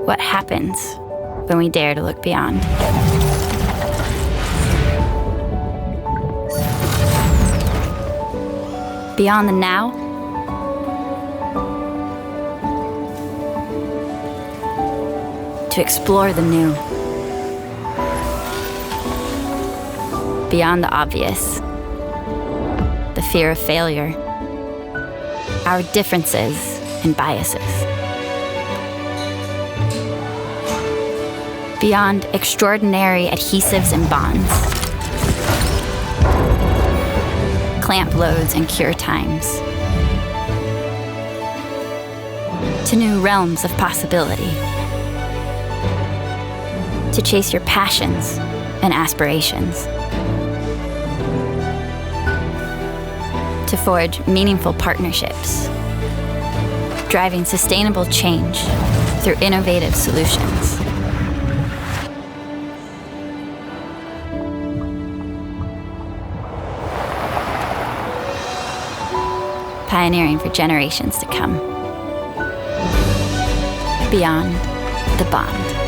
what happens when we dare to look beyond. Beyond the now, to explore the new. Beyond the obvious, the fear of failure, our differences and biases. Beyond extraordinary adhesives and bonds, clamp loads and cure times, to new realms of possibility, to chase your passions and aspirations, to forge meaningful partnerships, driving sustainable change through innovative solutions. Pioneering for generations to come. Beyond the bond.